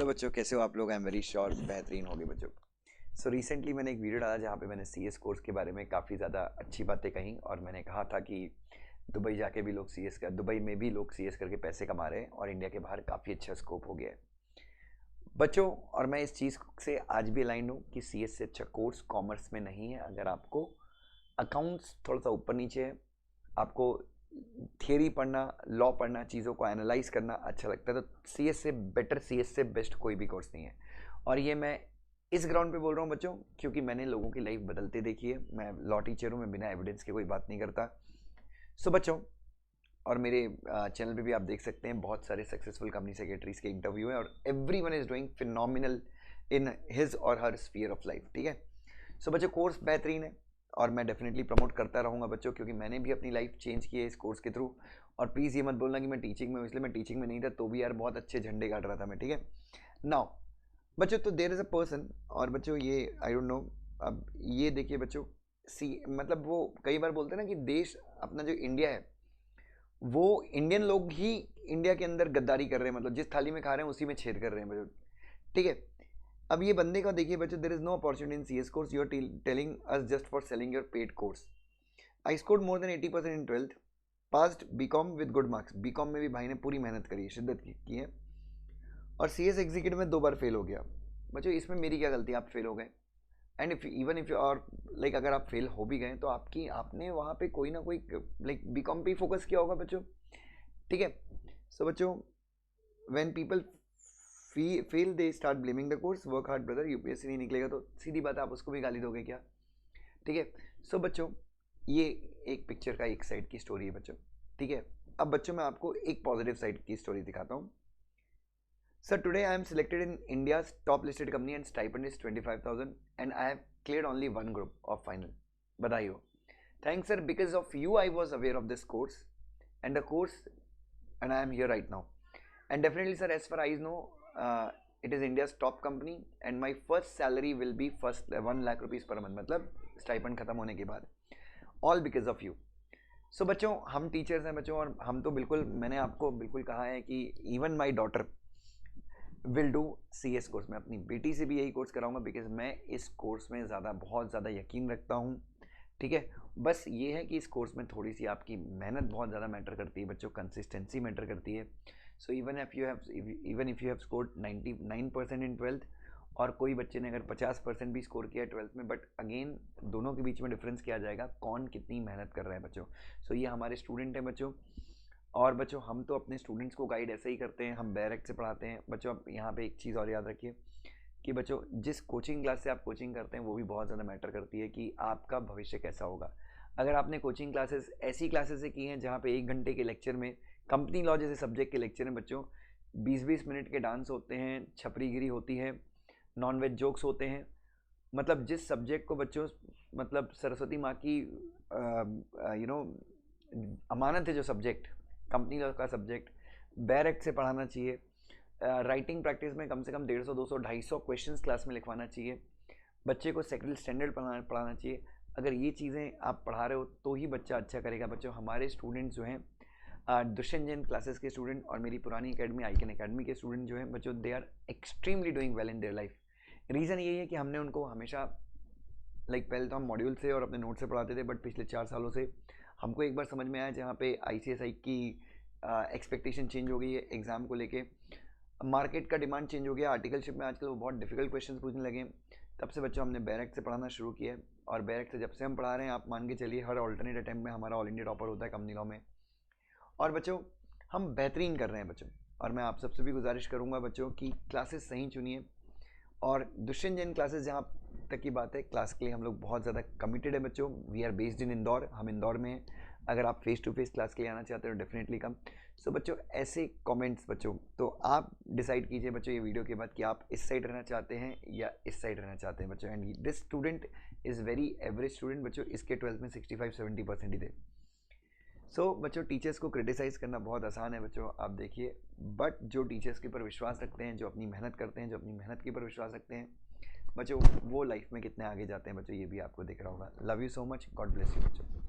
Hello बच्चों, कैसे हो आप लोग? आई एम वेरी श्योर बेहतरीन होगे बच्चों। सो रिसेंटली मैंने एक वीडियो डाला जहाँ पे मैंने सीएस कोर्स के बारे में काफ़ी ज़्यादा अच्छी बातें कही और मैंने कहा था कि दुबई जाके भी लोग सीएस कर दुबई में भी लोग सीएस करके पैसे कमा रहे हैं और इंडिया के बाहर काफ़ी अच्छा स्कोप हो गया है बच्चों। और मैं इस चीज़ से आज भी अलाइन हूँ कि सीएस से अच्छा कोर्स कॉमर्स में नहीं है। अगर आपको अकाउंट्स थोड़ा सा ऊपर नीचे है, आपको थियरी पढ़ना, लॉ पढ़ना, चीज़ों को एनालाइज करना अच्छा लगता है, तो सीएस से बेटर, सीएस से बेस्ट कोई भी कोर्स नहीं है। और ये मैं इस ग्राउंड पे बोल रहा हूँ बच्चों, क्योंकि मैंने लोगों की लाइफ बदलते देखी है। मैं लॉ टीचर हूँ, मैं बिना एविडेंस के कोई बात नहीं करता। सो बच्चों, और मेरे चैनल पे भी आप देख सकते हैं बहुत सारे सक्सेसफुल कंपनी सेक्रेटरीज के इंटरव्यू हैं और every one is doing phenomenal in his और हर स्फीयर ऑफ लाइफ। ठीक है। सो बच्चों, कोर्स बेहतरीन है और मैं डेफिनेटली प्रमोट करता रहूँगा बच्चों, क्योंकि मैंने भी अपनी लाइफ चेंज की है इस कोर्स के थ्रू। और प्लीज़ ये मत बोलना कि मैं टीचिंग में हूँ, इसलिए मैं टीचिंग में नहीं था तो भी यार बहुत अच्छे झंडे गाड़ रहा था मैं। ठीक है। नाउ बच्चों, तो देर इज़ अ पर्सन, और बच्चों ये आई डोंट नो, अब ये देखिए बच्चों, सी मतलब वो कई बार बोलते हैं ना कि देश अपना जो इंडिया है, वो इंडियन लोग ही इंडिया के अंदर गद्दारी कर रहे हैं, मतलब जिस थाली में खा रहे हैं उसी में छेद कर रहे हैं बच्चों। ठीक है। अब ये बंदे का देखिए बच्चों, there is no opportunity in CS course, you are telling us just for selling your paid course. I scored more than 80% in 12th, passed BCom with good marks. BCom में भी भाई ने पूरी मेहनत करी है, शिद्दत की है। और सीएस एग्जीक्यूटिव में 2 बार फेल हो गया बच्चों। इसमें मेरी क्या गलती? आप फेल हो गए। And if even if you are like, अगर आप फेल हो भी गए तो आपने वहाँ पे कोई ना कोई लाइक बीकॉम पे ही फोकस किया होगा बच्चों। ठीक है। सो बच्चों, when people fail they start blaming the course, work hard brother, UPSC नहीं निकलेगा तो सीधी बात है, आप उसको भी गाली दोगे क्या? ठीक है। सो बच्चों, ये एक पिक्चर का एक साइड की स्टोरी है बच्चों। ठीक है। अब बच्चों, मैं आपको एक पॉजिटिव साइड की स्टोरी दिखाता हूँ। Sir, today I am selected in India's top listed company and stipend is 25,000 and I have cleared only one group of final. बधाई हो। Thanks sir, because of you I was aware of this course and the course, and I am here right now. And definitely, sir, as far as I know, it is India's top company, and my first salary will be first 1 lakh rupees per month, मतलब stipend खत्म होने के बाद, all because of you. सो बच्चों, हम teachers हैं बच्चों, और हम तो बिल्कुल, मैंने आपको बिल्कुल कहा है कि even my daughter will do C S course. मैं अपनी बेटी से भी यही कोर्स कराऊंगा, बिकॉज मैं इस कोर्स में बहुत ज़्यादा यकीन रखता हूँ। ठीक है। बस ये है कि इस कोर्स में थोड़ी सी आपकी मेहनत बहुत ज़्यादा मैटर करती है बच्चों, कंसिस्टेंसी मैटर करती है। So even if you have scored 99% in 12th, और कोई बच्चे ने अगर 50% भी स्कोर किया 12th में, बट अगेन दोनों के बीच में डिफरेंस किया जाएगा कौन कितनी मेहनत कर रहा है बच्चों। सो ये हमारे स्टूडेंट हैं बच्चों, और बच्चों हम तो अपने स्टूडेंट्स को गाइड ऐसे ही करते हैं, हम डायरेक्ट से पढ़ाते हैं बच्चों। अब यहाँ पे एक चीज़ और याद रखिए कि बच्चों, जिस कोचिंग क्लास से आप कोचिंग करते हैं वो भी बहुत ज़्यादा मैटर करती है कि आपका भविष्य कैसा होगा। अगर आपने कोचिंग क्लासेस ऐसी क्लासेस से की हैं जहाँ पे 1 घंटे के लेक्चर में, कंपनी लॉ जैसे सब्जेक्ट के लेक्चर में बच्चों 20-20 मिनट के डांस होते हैं, छपरीगिरी होती है, नॉन वेज जोक्स होते हैं, मतलब जिस सब्जेक्ट को बच्चों, मतलब सरस्वती माँ की अमानत है जो सब्जेक्ट, कंपनी लॉ का सब्जेक्ट, डायरेक्ट से पढ़ाना चाहिए। राइटिंग प्रैक्टिस में कम से कम 150, 200, 250 क्वेश्चंस क्लास में लिखवाना चाहिए। बच्चे को सेक्रेटरी स्टैंडर्ड पढ़ाना चाहिए। अगर ये चीज़ें आप पढ़ा रहे हो तो ही बच्चा अच्छा करेगा बच्चों। हमारे स्टूडेंट्स जो हैं, दुष्यंत जैन क्लासेस के स्टूडेंट और मेरी पुरानी अकेडमी आईकन अकेडमी के स्टूडेंट जो हैं बच्चों, they are extremely doing well in their life. Reason यही है कि हमने उनको हमेशा, लाइक पहले तो हम मॉड्यूल से और अपने नोट से पढ़ाते थे, बट पिछले 4 सालों से हमको एक बार समझ में आया जहाँ पे आईसीएसआई की एक्सपेक्टेशन चेंज हो गई है एग्ज़ाम को लेके, मार्केट का डिमांड चेंज हो गया, आर्टिकलशिप में आजकल वो बहुत डिफिकल्ट क्वेश्चंस पूछने लगे। तब से बच्चों हमने बैरक से पढ़ाना शुरू किया है, और बैरक से जब से हम पढ़ा रहे हैं, आप मान के चलिए हर ऑल्टरनेट अटैम्प्ट में हमारा ऑल इंडिया टॉपर होता है कंपनी लॉ में। और बच्चों, हम बेहतरीन कर रहे हैं बच्चों, और मैं आप सबसे भी गुजारिश करूँगा बच्चों कि क्लासेस सही चुनिए। और दुष्यंत जैन क्लासेस जहाँ तक की बात है, क्लास के लिए हम लोग बहुत ज़्यादा कमिटेड है बच्चों। We are based in Indore, हम इंदौर में हैं। अगर आप फेस टू फेस क्लास के लिए आना चाहते हो डेफिनेटली कम। सो बच्चों, ऐसे कमेंट्स बच्चों, तो आप डिसाइड कीजिए बच्चों ये वीडियो के बाद कि आप इस साइड रहना चाहते हैं या इस साइड रहना चाहते हैं बच्चों। And this student is very average student बच्चों, इसके 12th में 65-70% ही थे। सो बच्चों, टीचर्स को क्रिटिसाइज़ करना बहुत आसान है बच्चों, आप देखिए, बट जो टीचर्स के ऊपर विश्वास रखते हैं, जो अपनी मेहनत करते हैं, जो अपनी मेहनत के ऊपर विश्वास रखते हैं बच्चों, वो लाइफ में कितने आगे जाते हैं बच्चों, ये भी आपको दिख रहा होगा। Love you so much, God bless you बच्चों।